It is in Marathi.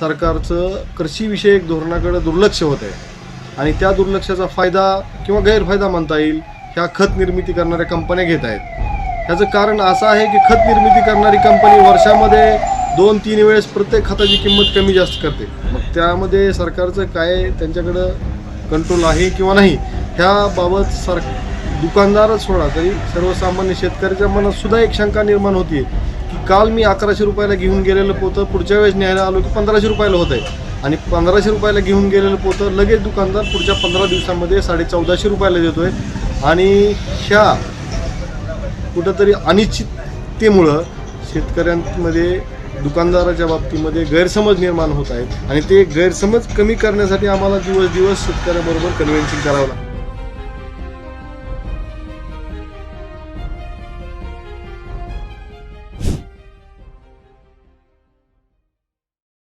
सरकारचं कृषीविषयक धोरणाकडे दुर्लक्ष होत आहे आणि त्या दुर्लक्षाचा फायदा किंवा गैरफायदा म्हणता येईल ह्या खत निर्मिती करणाऱ्या कंपन्या घेत आहेत। ह्याचं कारण असं आहे की खत निर्मिती करणारी कंपनी वर्षामध्ये 2-3 वेळेस प्रत्येक खताची किंमत कमी जास्त करते। मग त्यामध्ये सरकारचं काय त्यांच्याकडं कंट्रोल आहे किंवा नाही ह्याबाबत दुकानदारच सोडा तरी सर्वसामान्य शेतकऱ्याच्या मनात सुद्धा एक शंका निर्माण होती की काल मी 1100 रुपयाला घेऊन गेलेलं पोतं पुढच्या वेळेस न्यायला आलो की 1500 रुपयाला होत आहे आणि 1500 रुपयाला घेऊन गेलेलं पोतं लगेच दुकानदार पुढच्या 15 दिवसांमध्ये 1450 रुपयाला देतोय आणि ह्या कुठंतरी अनिश्चिततेमुळं शेतकऱ्यांमध्ये दुकानदाराच्या बाबतीमध्ये गैरसमज निर्माण होत आहेत आणि ते गैरसमज कमी करण्यासाठी आम्हाला दिवस शेतकऱ्याबरोबर कन्व्हिन्सिंग करावं लागतं।